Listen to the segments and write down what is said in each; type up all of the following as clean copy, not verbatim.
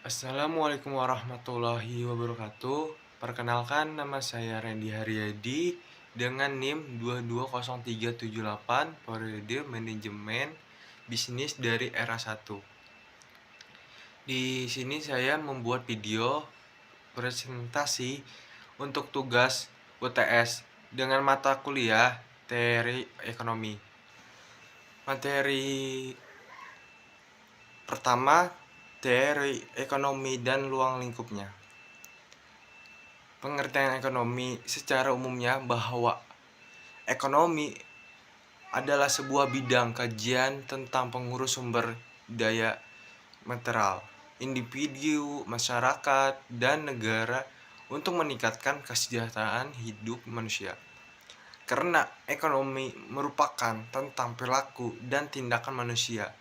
Assalamualaikum warahmatullahi wabarakatuh. Perkenalkan, nama saya Randy Haryadi dengan NIM 220378, periode manajemen bisnis dari era 1. Di sini saya membuat video presentasi untuk tugas UTS dengan mata kuliah teori ekonomi. Materi pertama, teori ekonomi dan ruang lingkupnya. Pengertian ekonomi secara umumnya bahwa ekonomi adalah sebuah bidang kajian tentang pengurus sumber daya material, individu, masyarakat, dan negara untuk meningkatkan kesejahteraan hidup manusia. Karena ekonomi merupakan tentang perilaku dan tindakan manusia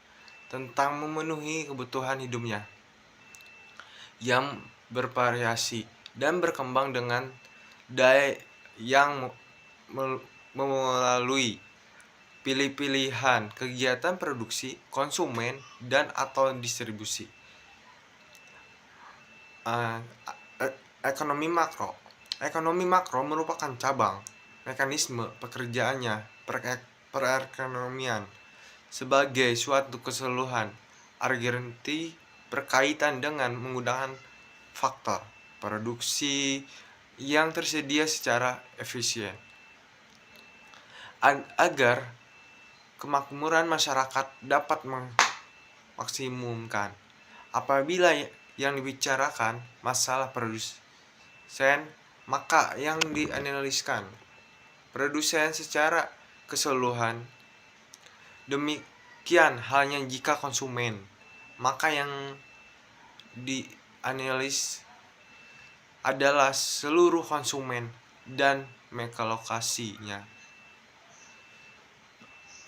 tentang memenuhi kebutuhan hidupnya yang bervariasi dan berkembang dengan daya yang melalui pilih-pilihan kegiatan produksi, konsumen, dan atau distribusi. Ekonomi makro. Ekonomi makro merupakan cabang mekanisme pekerjaannya perekonomian sebagai suatu keseluruhan arti berkaitan dengan menggunakan faktor produksi yang tersedia secara efisien agar kemakmuran masyarakat dapat maksimumkan. Apabila yang dibicarakan masalah produsen, maka yang dianaliskan produsen secara keseluruhan. Demikian halnya jika konsumen, maka yang dianalis adalah seluruh konsumen dan mekalokasinya.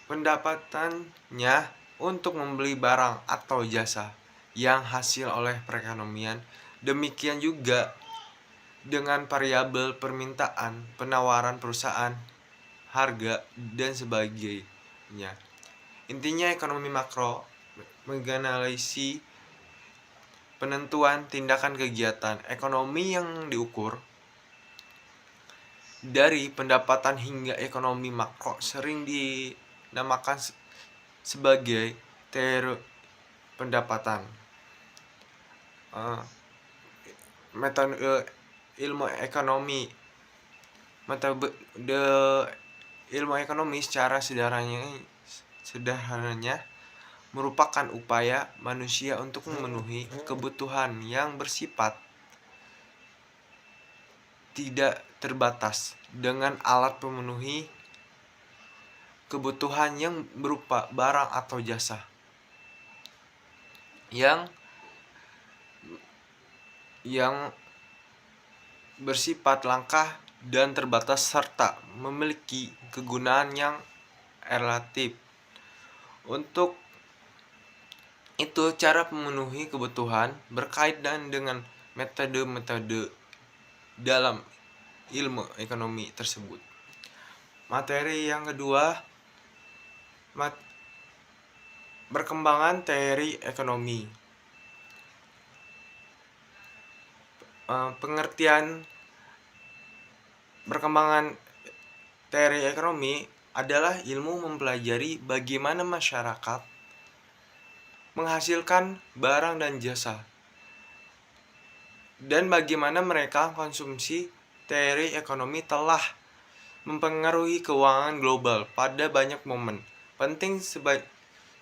Pendapatannya untuk membeli barang atau jasa yang hasil oleh perekonomian. Demikian juga dengan variabel permintaan, penawaran perusahaan, harga, dan sebagainya. Intinya ekonomi makro menganalisis penentuan tindakan kegiatan ekonomi yang diukur dari pendapatan hingga ekonomi makro sering dinamakan sebagai teori pendapatan. Metode ilmu ekonomi. Metode ilmu ekonomi secara sederhananya merupakan upaya manusia untuk memenuhi kebutuhan yang bersifat tidak terbatas dengan alat pemenuhi kebutuhan yang berupa barang atau jasa yang bersifat langka dan terbatas serta memiliki kegunaan yang relatif. Untuk itu, cara memenuhi kebutuhan berkaitan dengan metode-metode dalam ilmu ekonomi tersebut. Materi yang kedua, perkembangan teori ekonomi. Pengertian perkembangan teori ekonomi adalah ilmu mempelajari bagaimana masyarakat menghasilkan barang dan jasa dan bagaimana mereka konsumsi. Teori ekonomi telah mempengaruhi keuangan global pada banyak momen penting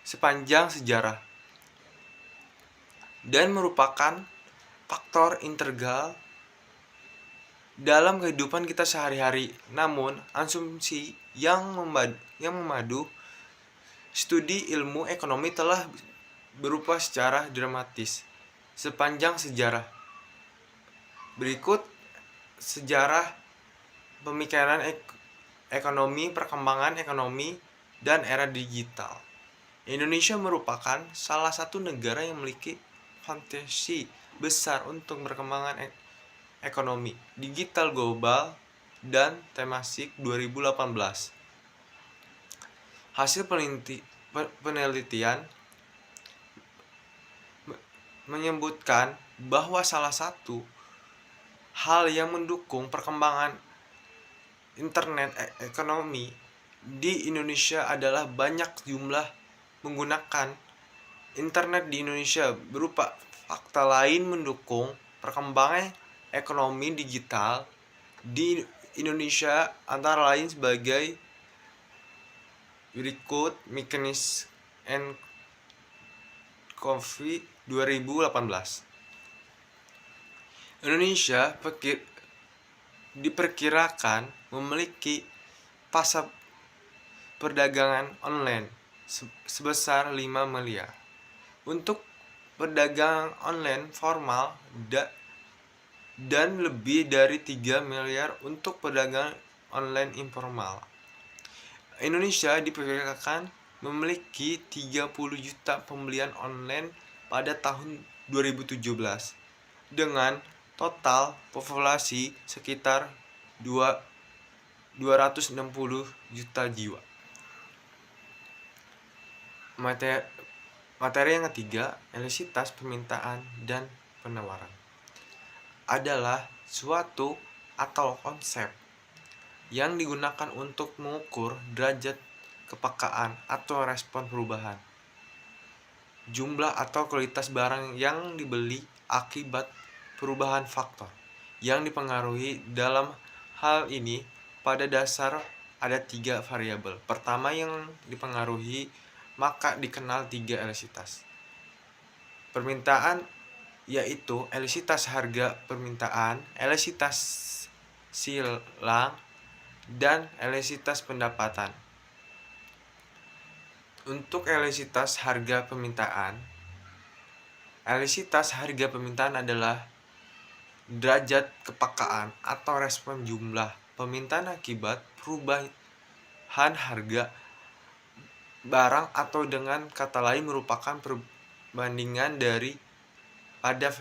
sepanjang sejarah dan merupakan faktor integral dalam kehidupan kita sehari-hari. Namun, asumsi yang memadu studi ilmu ekonomi telah berubah secara dramatis sepanjang sejarah. Berikut sejarah pemikiran ekonomi, perkembangan ekonomi, dan era digital. Indonesia merupakan salah satu negara yang memiliki potensi besar untuk perkembangan ekonomi digital global dan temasik 2018. Hasil penelitian menyebutkan bahwa salah satu hal yang mendukung perkembangan internet ekonomi di Indonesia adalah banyak jumlah menggunakan internet di Indonesia. Berupa fakta lain mendukung perkembangan ekonomi digital di Indonesia antara lain sebagai berikut. McKinsey and Company 2018. Indonesia diperkirakan memiliki pasar perdagangan online sebesar 5 miliar. Untuk perdagangan online formal dan lebih dari 3 miliar untuk perdagangan online informal. Indonesia diperkirakan memiliki 30 juta pembelian online pada tahun 2017 dengan total populasi sekitar 260 juta jiwa. Materi yang ketiga, elastisitas permintaan dan penawaran adalah suatu atau konsep yang digunakan untuk mengukur derajat kepekaan atau respon perubahan, jumlah atau kualitas barang yang dibeli akibat perubahan faktor yang dipengaruhi. Dalam hal ini pada dasar ada 3 variabel. Pertama yang dipengaruhi maka dikenal 3 elastisitas permintaan, yaitu elastisitas harga permintaan, elastisitas silang, dan elastisitas pendapatan. Untuk elastisitas harga permintaan, elastisitas harga permintaan adalah derajat kepekaan atau respon jumlah permintaan akibat perubahan harga barang, atau dengan kata lain merupakan perbandingan dari pada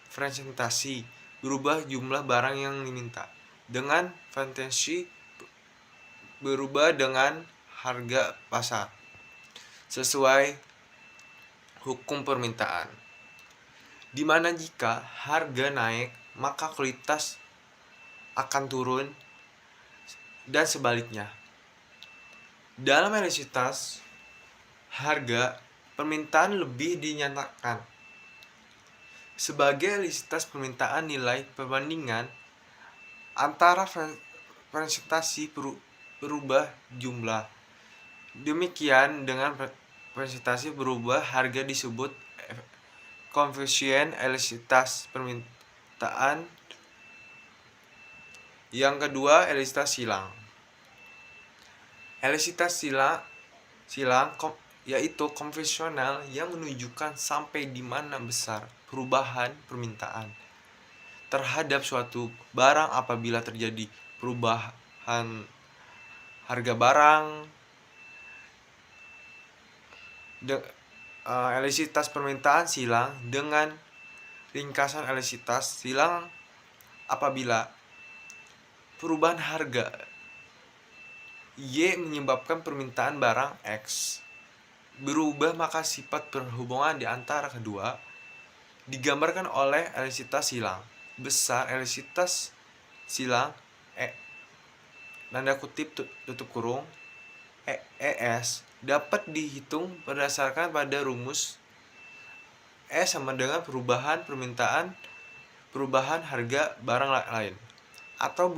frekuensi berubah jumlah barang yang diminta dengan frekuensi berubah dengan harga pasar sesuai hukum permintaan, di mana jika harga naik maka kualitas akan turun dan sebaliknya. Dalam elastisitas harga permintaan lebih dinyatakan sebagai elastisitas permintaan nilai perbandingan antara frekuensi berubah jumlah. Demikian dengan frekuensi berubah harga disebut koefisien elastisitas permintaan. Yang kedua, elastisitas silang. Elastisitas silang yaitu konvensional yang menunjukkan sampai di mana besar perubahan permintaan terhadap suatu barang apabila terjadi perubahan harga barang. Elastisitas permintaan silang dengan ringkasan elastisitas silang apabila perubahan harga Y menyebabkan permintaan barang X berubah, maka sifat berhubungan di antara kedua digambarkan oleh elastisitas silang. Besar elastisitas silang tanda kutip tutup kurung ES dapat dihitung berdasarkan pada rumus E sama dengan perubahan permintaan perubahan harga barang lain, atau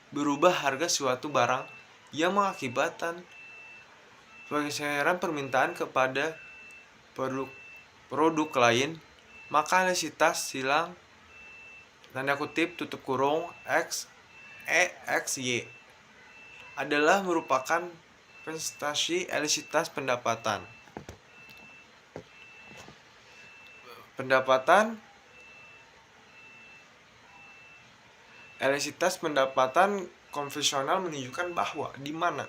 berubah harga suatu barang yang mengakibatkan pergeseran permintaan kepada produk lain, maka elastisitas silang tanda kutip tutup kurung XY adalah merupakan presentasi elastisitas pendapatan. Elastisitas pendapatan konvensional menunjukkan bahwa di mana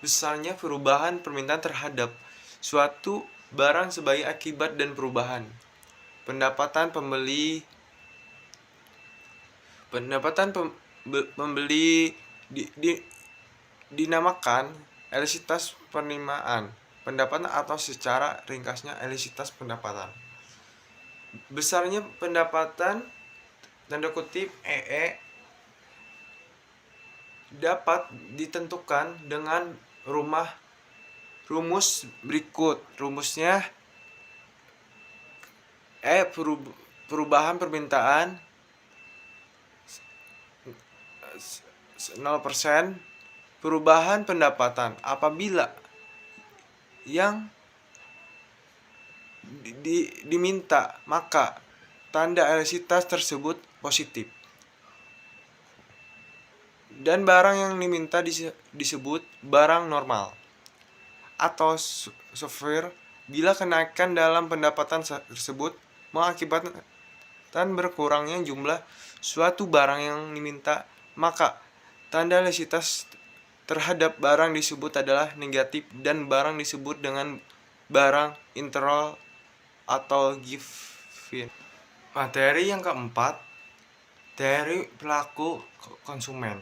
besarnya perubahan permintaan terhadap suatu barang sebagai akibat dan perubahan pendapatan pembeli dinamakan elastisitas penerimaan. pendapatan atau secara ringkasnya elastisitas pendapatan. Besarnya pendapatan tanda kutip EE dapat ditentukan dengan rumus berikut. Rumusnya perubahan permintaan 0%, perubahan pendapatan apabila yang diminta maka tanda elastisitas tersebut positif, dan barang yang diminta disebut barang normal atau severe bila kenaikan dalam pendapatan tersebut mengakibatkan berkurangnya jumlah suatu barang yang diminta, maka tanda elastisitas terhadap barang disebut adalah negatif dan barang disebut dengan barang internal atau given. Materi yang keempat, teori perilaku konsumen.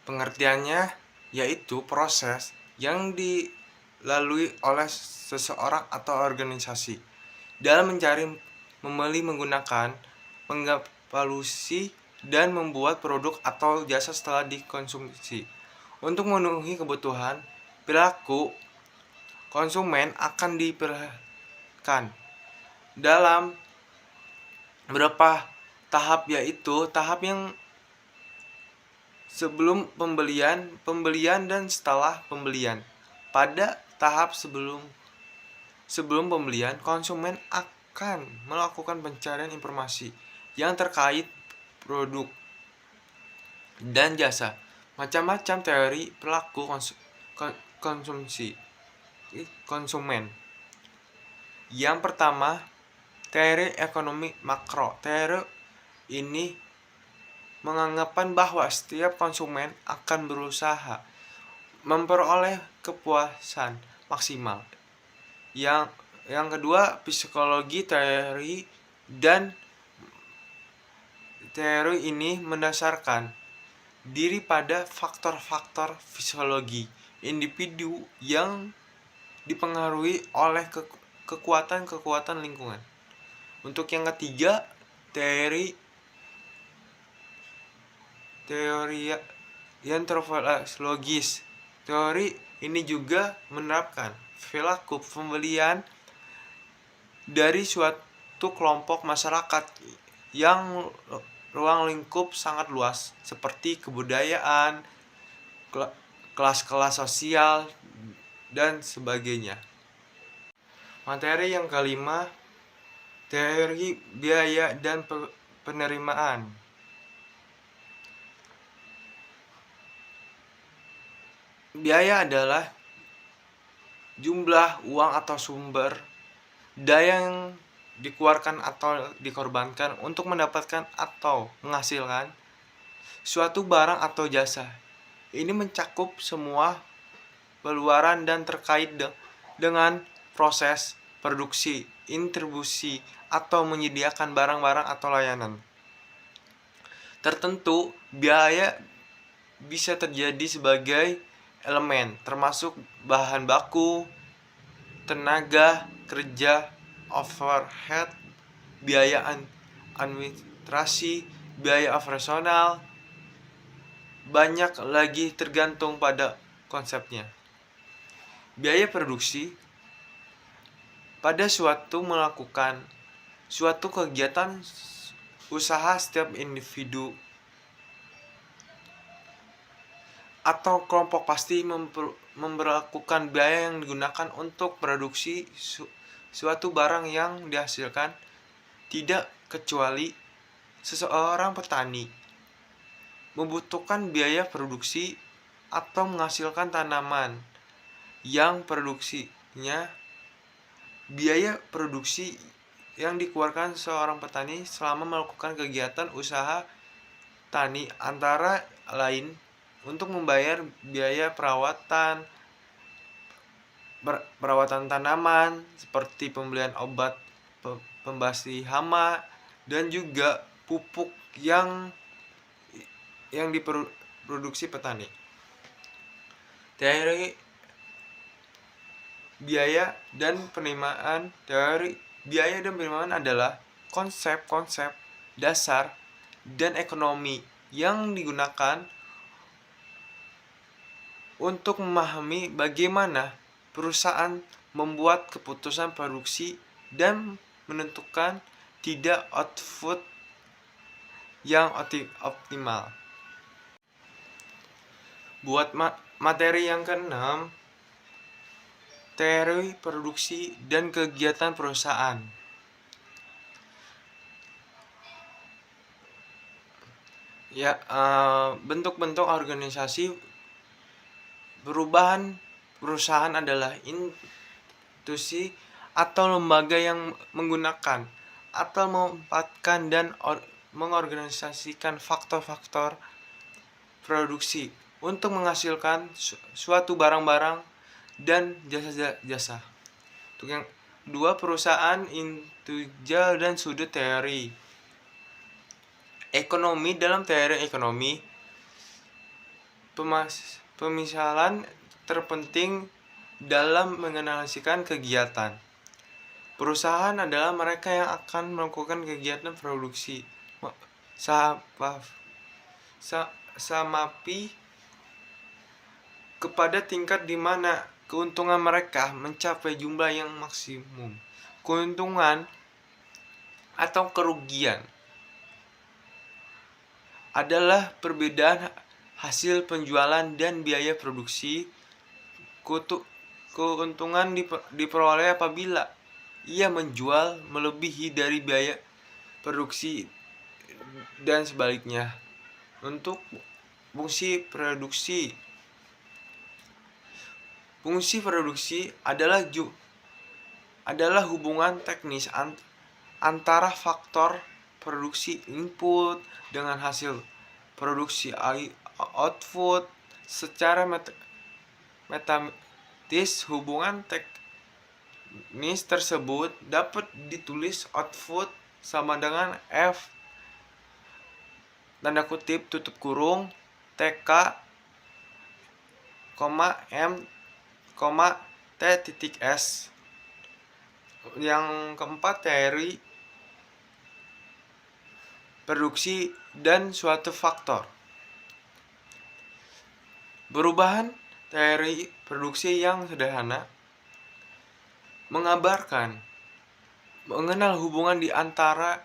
Pengertiannya yaitu proses yang dilalui oleh seseorang atau organisasi dalam mencari, membeli, menggunakan, mengevaluasi, dan membuat produk atau jasa setelah dikonsumsi. Untuk memenuhi kebutuhan, perilaku konsumen akan diperhatikan dalam beberapa tahap, yaitu tahap yang sebelum pembelian dan setelah pembelian. Pada tahap sebelum pembelian, konsumen akan melakukan pencarian informasi yang terkait produk dan jasa. Macam-macam teori perilaku konsumen. Yang pertama, teori ekonomi makro. Teori ini menganggapan bahwa setiap konsumen akan berusaha memperoleh kepuasan maksimal. Yang kedua, psikologi teori, dan teori ini mendasarkan diri pada faktor-faktor fisiologi individu yang dipengaruhi oleh kekuatan lingkungan. Untuk yang ketiga, teori antropologis. Teori ini juga menerapkan perilaku pembelian dari suatu kelompok masyarakat yang ruang lingkup sangat luas, seperti kebudayaan, kelas-kelas sosial, dan sebagainya. Materi yang kelima, teori biaya dan penerimaan. Biaya adalah jumlah uang atau sumber daya yang dikeluarkan atau dikorbankan untuk mendapatkan atau menghasilkan suatu barang atau jasa. Ini mencakup semua pengeluaran dan terkait dengan proses produksi, distribusi, atau menyediakan barang-barang atau layanan tertentu. Biaya bisa terjadi sebagai elemen, termasuk bahan baku, tenaga kerja, overhead, biaya administrasi, biaya operasional, banyak lagi tergantung pada konsepnya. Biaya produksi pada melakukan suatu kegiatan usaha, setiap individu atau kelompok pasti memberlakukan biaya yang digunakan untuk produksi suatu barang yang dihasilkan, tidak kecuali seseorang petani membutuhkan biaya produksi atau menghasilkan tanaman yang produksinya. Biaya produksi yang dikeluarkan seorang petani selama melakukan kegiatan usaha tani antara lain untuk membayar biaya perawatan tanaman seperti pembelian obat pembasmi hama dan juga pupuk yang diproduksi petani. Teori biaya dan penerimaan. Teori biaya dan penerimaan adalah konsep-konsep dasar dan ekonomi yang digunakan untuk memahami bagaimana perusahaan membuat keputusan produksi dan menentukan tidak output yang optimal. Buat materi yang keenam, teori produksi dan kegiatan perusahaan. Ya, bentuk-bentuk organisasi perubahan perusahaan adalah institusi atau lembaga yang menggunakan atau memanfaatkan dan mengorganisasikan faktor-faktor produksi untuk menghasilkan suatu barang-barang dan jasa-jasa. Untuk yang kedua, perusahaan intuja dan sudut teori ekonomi. Dalam teori ekonomi, pemisahan terpenting dalam menganalisikan kegiatan perusahaan adalah mereka yang akan melakukan kegiatan produksi samapi kepada tingkat di mana keuntungan mereka mencapai jumlah yang maksimum. Keuntungan atau kerugian adalah perbedaan hasil penjualan dan biaya produksi. Keuntungan diperoleh apabila ia menjual melebihi dari biaya produksi dan sebaliknya. Untuk fungsi produksi adalah hubungan teknis antara faktor produksi input dengan hasil produksi output. Secara matematis, hubungan teknis tersebut dapat ditulis output sama dengan F TK, M, T.S. Yang keempat, teori produksi dan suatu faktor. Perubahan teori produksi yang sederhana mengenal hubungan di antara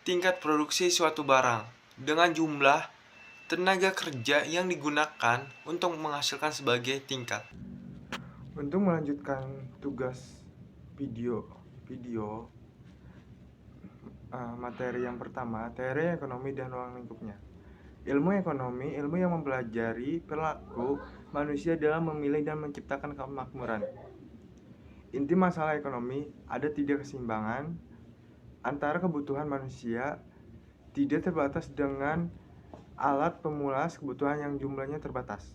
tingkat produksi suatu barang dengan jumlah tenaga kerja yang digunakan untuk menghasilkan sebagai tingkat. Untuk melanjutkan tugas video materi yang pertama, teori ekonomi dan ruang lingkupnya. Ilmu ekonomi, ilmu yang mempelajari perilaku manusia dalam memilih dan menciptakan kemakmuran. Inti masalah ekonomi, ada tidak keseimbangan antara kebutuhan manusia tidak terbatas dengan alat pemulas kebutuhan yang jumlahnya terbatas.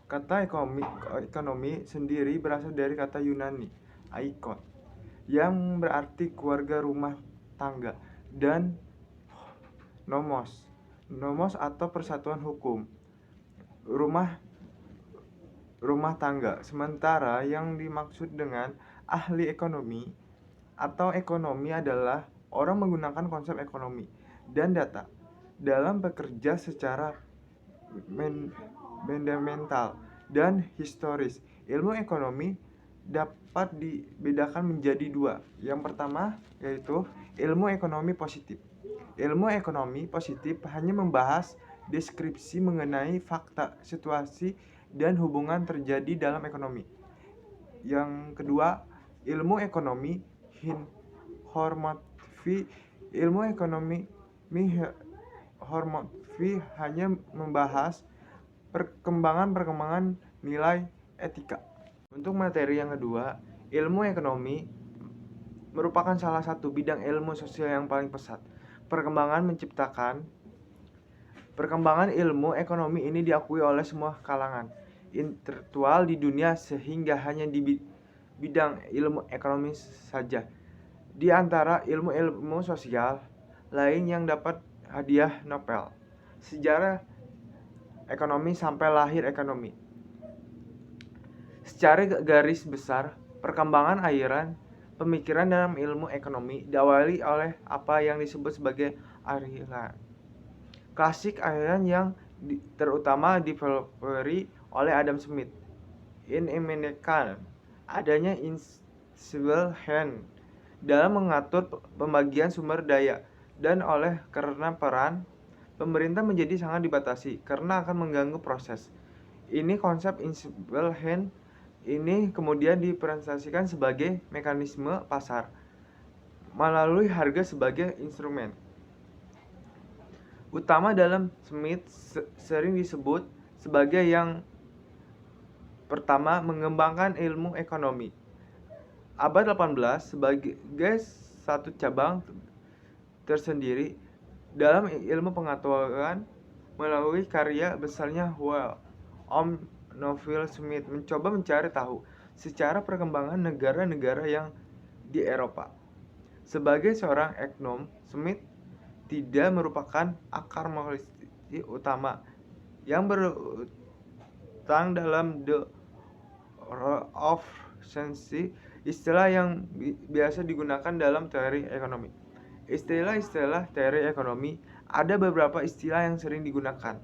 Kata ekonomi sendiri berasal dari kata Yunani aikon, yang berarti keluarga rumah tangga, dan nomos atau persatuan hukum rumah tangga. Sementara yang dimaksud dengan ahli ekonomi atau ekonomi adalah orang menggunakan konsep ekonomi dan data dalam bekerja secara fundamental dan historis. Ilmu ekonomi dapat dibedakan menjadi dua. Yang pertama yaitu ilmu ekonomi positif. Ilmu ekonomi positif hanya membahas deskripsi mengenai fakta, situasi, dan hubungan terjadi dalam ekonomi. Yang kedua, ilmu ekonomi hormati. Ilmu ekonomi hormati hanya membahas perkembangan nilai etika. Untuk materi yang kedua, ilmu ekonomi merupakan salah satu bidang ilmu sosial yang paling pesat. Perkembangan ilmu ekonomi ini diakui oleh semua kalangan intelektual di dunia, sehingga hanya di bidang ilmu ekonomi saja di antara ilmu-ilmu sosial lain yang dapat hadiah Nobel. Sejarah ekonomi sampai lahir ekonomi. Secara garis besar, perkembangan aliran pemikiran dalam ilmu ekonomi diawali oleh apa yang disebut sebagai aliran klasik, aliran yang terutama dideveloperi oleh Adam Smith. Ini menekan adanya invisible hand dalam mengatur pembagian sumber daya, dan oleh karena peran pemerintah menjadi sangat dibatasi karena akan mengganggu proses. Ini konsep invisible hand ini kemudian dipresentasikan sebagai mekanisme pasar melalui harga sebagai instrumen utama dalam Smith sering disebut sebagai yang pertama mengembangkan ilmu ekonomi. Abad 18 sebagai satu cabang tersendiri dalam ilmu pengetahuan melalui karya besarnya Om Neville Smith mencoba mencari tahu secara perkembangan negara-negara yang di Eropa. Sebagai seorang ekonom, Smith tidak merupakan akar masalah utama yang berutang dalam The Role of Sense, istilah yang biasa digunakan dalam teori ekonomi. Istilah-istilah teori ekonomi, ada beberapa istilah yang sering digunakan.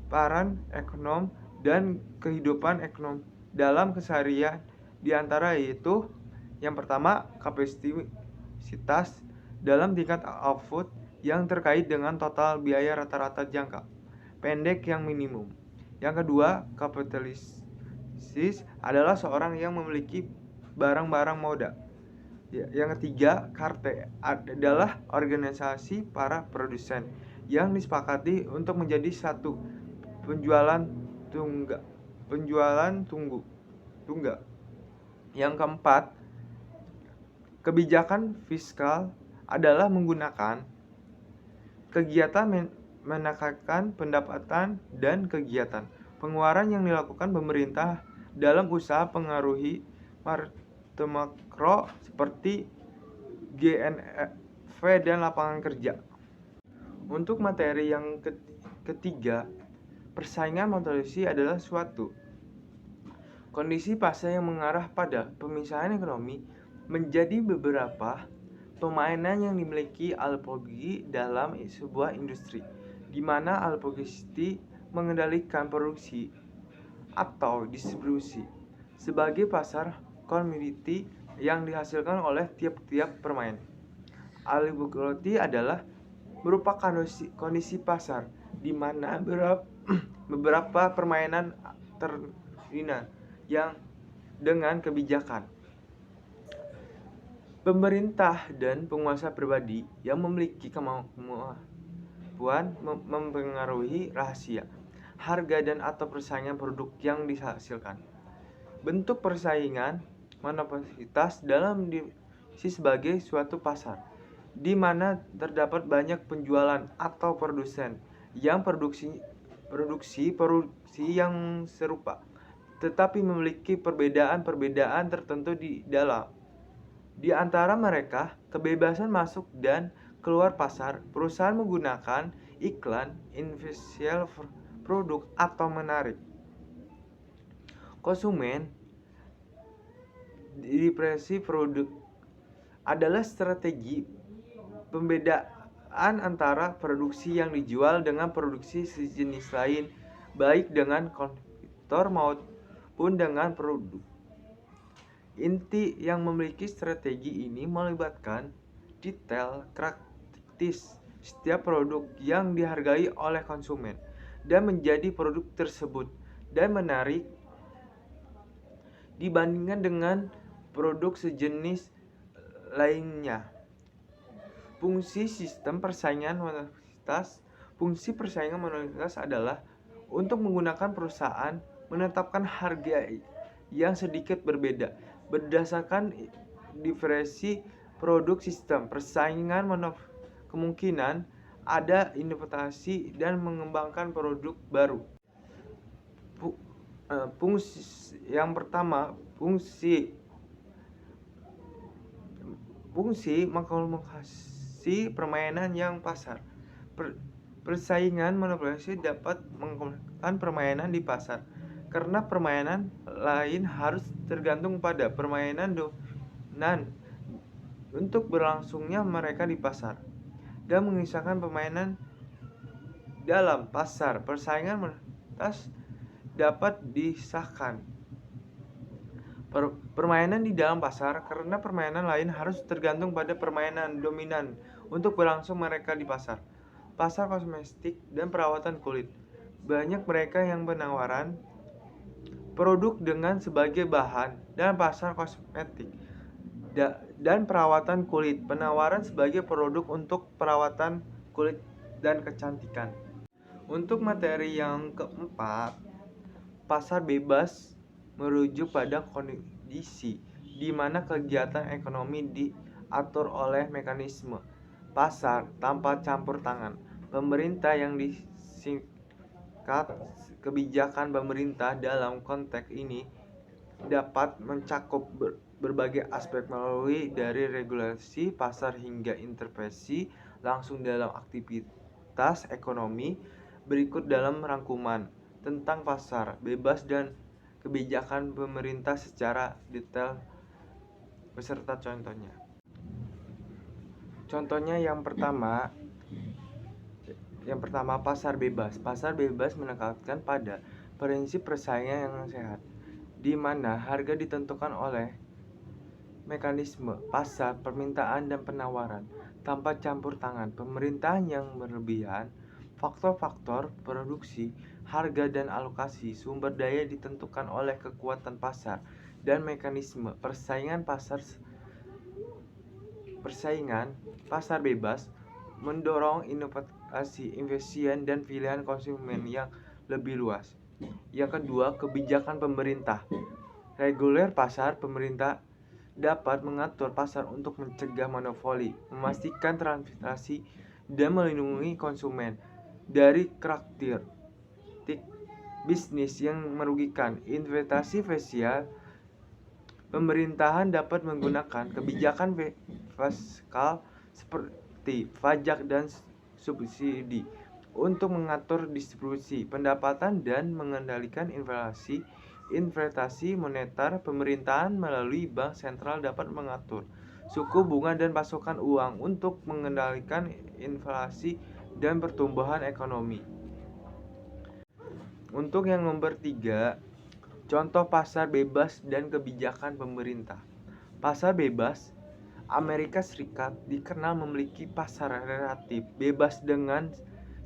Peran ekonom dan kehidupan ekonom dalam keseharian diantara yaitu yang pertama, kapasitas dalam tingkat output yang terkait dengan total biaya rata-rata jangka pendek yang minimum. Yang kedua, kapitalis adalah seorang yang memiliki barang-barang modal. Yang ketiga, karte adalah organisasi para produsen yang disepakati untuk menjadi satu penjualan tunggal. Yang keempat, kebijakan fiskal adalah menggunakan kegiatan menekan pendapatan dan kegiatan pengeluaran yang dilakukan pemerintah dalam usaha pengaruhi makro seperti GNV dan lapangan kerja. Untuk materi yang ketiga, persaingan motivasi adalah suatu kondisi pasar yang mengarah pada pemisahan ekonomi menjadi beberapa permainan yang dimiliki oligopolisti dalam sebuah industri, di mana oligopolisti mengendalikan produksi atau distribusi sebagai pasar komoditi yang dihasilkan oleh tiap-tiap permain. Oligopolisti adalah merupakan kondisi pasar di mana beberapa permainan terlibat yang dengan kebijakan pemerintah dan penguasa pribadi yang memiliki kemampuan mempengaruhi rahasia, harga dan atau persaingan produk yang dihasilkan. Bentuk persaingan monopolitas dalam diri sebagai suatu pasar, di mana terdapat banyak penjualan atau produsen yang produksi yang serupa, tetapi memiliki perbedaan tertentu di antara mereka. Kebebasan masuk dan keluar pasar, perusahaan menggunakan iklan, investasi produk atau menarik konsumen. Depresi produk adalah strategi pembedaan antara produksi yang dijual dengan produksi sejenis lain, baik dengan kompetitor maupun dengan produk. Inti yang memiliki strategi ini melibatkan detail karakteristik setiap produk yang dihargai oleh konsumen dan menjadi produk tersebut dan menarik dibandingkan dengan produk sejenis lainnya. Fungsi sistem persaingan monopolitas. Fungsi persaingan monopolitas adalah untuk menggunakan perusahaan menetapkan harga yang sedikit berbeda berdasarkan diferensi produk. Sistem persaingan kemungkinan ada inovasi dan mengembangkan produk baru. Fungsi yang pertama, fungsi mengkomunikasi permainan yang pasar. Persaingan monopolisi dapat mengkomunikasikan permainan di pasar karena permainan lain harus tergantung pada permainan dominan untuk berlangsungnya mereka di pasar, dan mengisahkan permainan dalam pasar. Persaingan melintas dapat disahkan permainan di dalam pasar karena permainan lain harus tergantung pada permainan dominan untuk berlangsung mereka di pasar. Pasar kosmetik dan perawatan kulit. Banyak mereka yang menawarkan produk dengan sebagai bahan dalam pasar kosmetik dan perawatan kulit. Penawaran sebagai produk untuk perawatan kulit dan kecantikan. Untuk materi yang keempat, pasar bebas merujuk pada kondisi di mana kegiatan ekonomi diatur oleh mekanisme pasar tanpa campur tangan pemerintah, yang disingkat kebijakan pemerintah. Dalam konteks ini dapat mencakup berbagai aspek melalui dari regulasi pasar hingga intervensi langsung dalam aktivitas ekonomi. Berikut dalam rangkuman tentang pasar bebas dan kebijakan pemerintah secara detail beserta contohnya. Contohnya yang pertama pasar bebas. Pasar bebas menekankan pada prinsip persaingan yang sehat, di mana harga ditentukan oleh mekanisme pasar, permintaan dan penawaran tanpa campur tangan pemerintah yang berlebihan. Faktor-faktor produksi, harga dan alokasi sumber daya ditentukan oleh kekuatan pasar dan mekanisme persaingan pasar. Persaingan pasar bebas mendorong inovasi, investasi dan pilihan konsumen yang lebih luas. Yang kedua, kebijakan pemerintah. Reguler pasar. Pemerintah dapat mengatur pasar untuk mencegah monopoli, memastikan transparansi dan melindungi konsumen dari praktik bisnis yang merugikan. Investasi fiskal. Pemerintahan dapat menggunakan kebijakan fiskal seperti pajak dan subsidi untuk mengatur distribusi pendapatan dan mengendalikan inflasi. Investasi moneter. Pemerintahan melalui bank sentral dapat mengatur suku bunga dan pasokan uang untuk mengendalikan inflasi dan pertumbuhan ekonomi. Untuk yang nomor 3, contoh pasar bebas dan kebijakan pemerintah. Pasar bebas. Amerika Serikat dikenal memiliki pasar relatif bebas dengan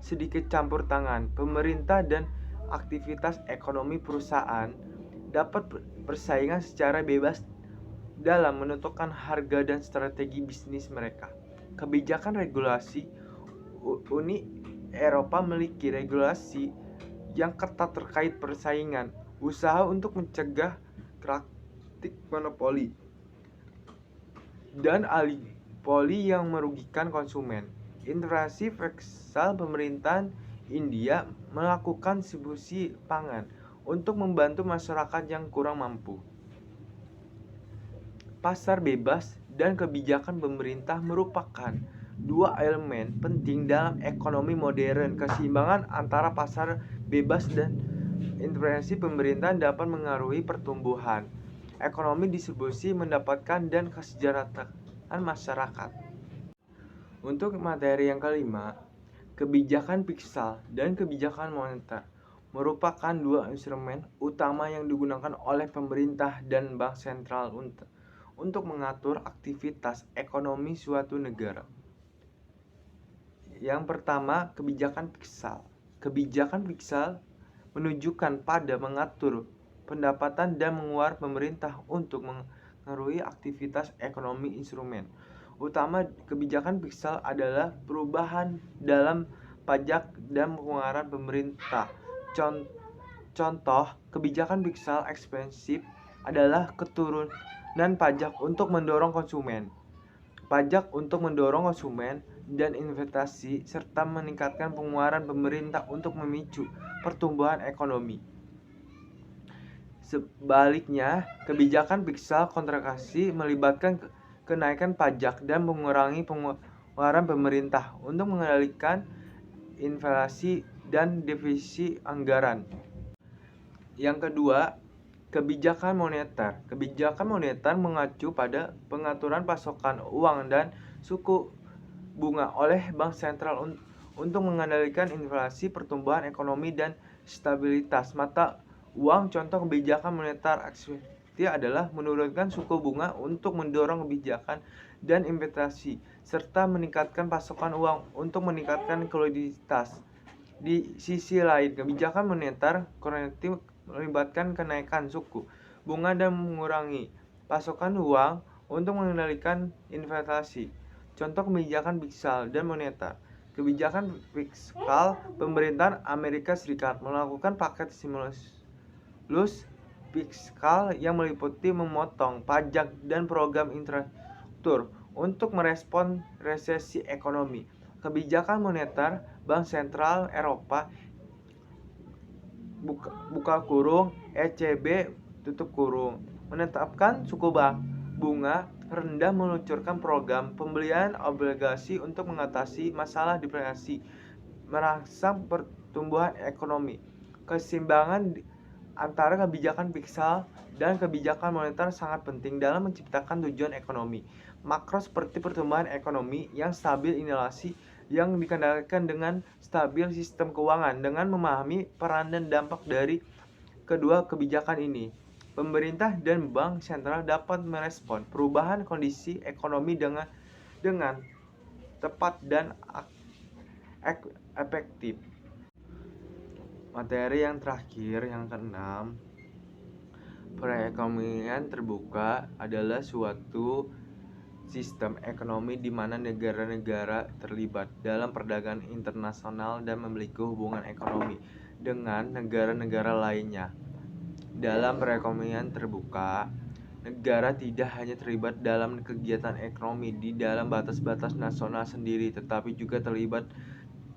sedikit campur tangan pemerintah, dan aktivitas ekonomi perusahaan dapat bersaing secara bebas dalam menentukan harga dan strategi bisnis mereka. Kebijakan regulasi. Uni Eropa memiliki regulasi yang ketat terkait persaingan usaha untuk mencegah praktik monopoli dan oligopoli yang merugikan konsumen. Intervensi fiskal. Pemerintahan India melakukan distribusi pangan untuk membantu masyarakat yang kurang mampu. Pasar bebas dan kebijakan pemerintah merupakan dua elemen penting dalam ekonomi modern. Keseimbangan antara pasar bebas dan intervensi pemerintah dapat mengaruhi pertumbuhan ekonomi, distribusi, mendapatkan dan kesejahteraan masyarakat. Untuk materi yang kelima, kebijakan fiskal dan kebijakan moneter merupakan dua instrumen utama yang digunakan oleh pemerintah dan bank sentral untuk mengatur aktivitas ekonomi suatu negara. Yang pertama, kebijakan fiskal. Kebijakan fiskal menunjukkan pada mengatur pendapatan dan pengeluaran pemerintah untuk mengaruhi aktivitas ekonomi. Instrumen utama kebijakan fiskal adalah perubahan dalam pajak dan pengeluaran pemerintah. Contoh kebijakan fiskal ekspansif adalah keturunan pajak untuk mendorong konsumen, pajak untuk mendorong konsumen dan investasi, serta meningkatkan pengeluaran pemerintah untuk memicu pertumbuhan ekonomi. Sebaliknya, kebijakan fiskal kontraksi melibatkan kenaikan pajak dan mengurangi pengeluaran pemerintah untuk mengendalikan inflasi dan defisit anggaran. Yang kedua, kebijakan moneter. Kebijakan moneter mengacu pada pengaturan pasokan uang dan suku bunga oleh bank sentral untuk mengendalikan inflasi, pertumbuhan ekonomi, dan stabilitas mata uang. Contoh kebijakan moneter ekspansi adalah menurunkan suku bunga untuk mendorong kebijakan dan investasi, serta meningkatkan pasokan uang untuk meningkatkan likuiditas. Di sisi lain, kebijakan moneter korektif melibatkan kenaikan suku bunga dan mengurangi pasokan uang untuk mengendalikan inflasi. Contoh kebijakan fiskal dan moneter. Kebijakan fiskal, pemerintahan Amerika Serikat melakukan paket stimulus fiskal yang meliputi memotong pajak dan program infrastruktur untuk merespon resesi ekonomi. Kebijakan moneter, Bank Sentral Eropa buka kurung ECB tutup kurung menetapkan suku bunga rendah, meluncurkan program pembelian obligasi untuk mengatasi masalah deflasi, merangsang pertumbuhan ekonomi. Keseimbangan antara kebijakan fiskal dan kebijakan moneter sangat penting dalam menciptakan tujuan ekonomi makro seperti pertumbuhan ekonomi yang stabil, inflasi yang dikendalikan dengan stabil, sistem keuangan. Dengan memahami peran dan dampak dari kedua kebijakan ini, pemerintah dan bank sentral dapat merespon perubahan kondisi ekonomi dengan tepat dan efektif. Materi yang terakhir, yang keenam, perekonomian terbuka adalah suatu sistem ekonomi di mana negara-negara terlibat dalam perdagangan internasional dan memiliki hubungan ekonomi dengan negara-negara lainnya. Dalam perekonomian terbuka, negara tidak hanya terlibat dalam kegiatan ekonomi di dalam batas-batas nasional sendiri, tetapi juga terlibat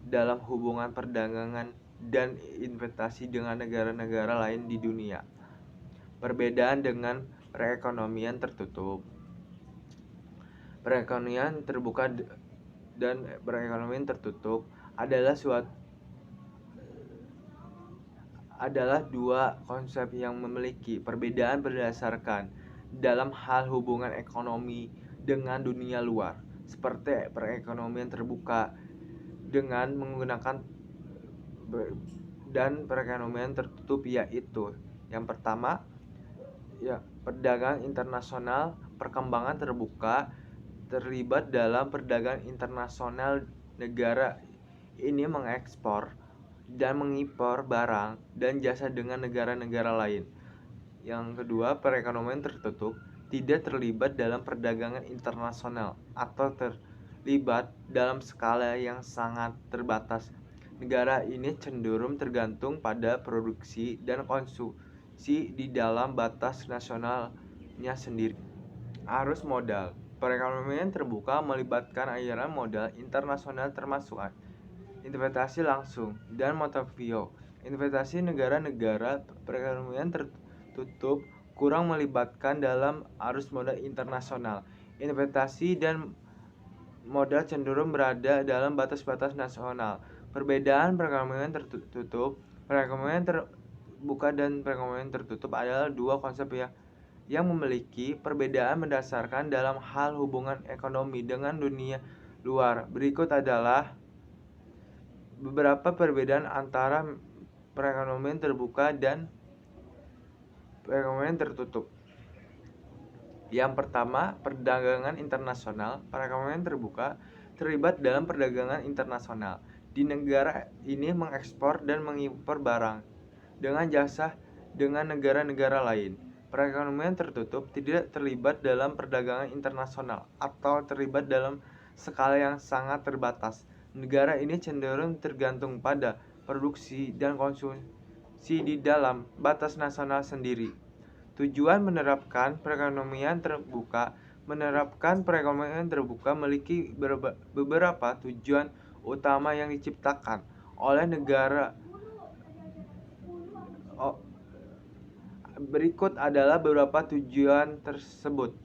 dalam hubungan perdagangan dan investasi dengan negara-negara lain di dunia. Perbedaan dengan perekonomian tertutup. Perekonomian terbuka dan perekonomian tertutup adalah dua konsep yang memiliki perbedaan berdasarkan dalam hal hubungan ekonomi dengan dunia luar. Seperti perekonomian terbuka dengan menggunakan dan perekonomian tertutup, yaitu yang pertama perdagangan internasional. Perkembangan terbuka terlibat dalam perdagangan internasional. Negara ini mengekspor dan mengimpor barang dan jasa dengan negara-negara lain. Yang kedua, perekonomian tertutup tidak terlibat dalam perdagangan internasional atau terlibat dalam skala yang sangat terbatas. Negara ini cenderung tergantung pada produksi dan konsumsi di dalam batas nasionalnya sendiri. Arus modal. Perekonomian terbuka melibatkan aliran modal internasional termasuk investasi langsung dan portofolio investasi negara-negara. Perekonomian tertutup kurang melibatkan dalam arus modal internasional. Investasi dan modal cenderung berada dalam batas-batas nasional. Perbedaan perekonomian tertutup, perekonomian terbuka dan perekonomian tertutup adalah dua konsep yang memiliki perbedaan berdasarkan dalam hal hubungan ekonomi dengan dunia luar. Berikut adalah beberapa perbedaan antara perekonomian terbuka dan perekonomian tertutup. Yang pertama, perdagangan internasional. Perekonomian terbuka terlibat dalam perdagangan internasional. Di negara ini mengekspor dan mengimpor barang dengan jasa dengan negara-negara lain. Perekonomian tertutup tidak terlibat dalam perdagangan internasional atau terlibat dalam skala yang sangat terbatas. Negara ini cenderung tergantung pada produksi dan konsumsi di dalam batas nasional sendiri. Tujuan menerapkan perekonomian terbuka. Menerapkan perekonomian terbuka memiliki beberapa tujuan utama yang diciptakan oleh negara. Berikut adalah beberapa tujuan tersebut.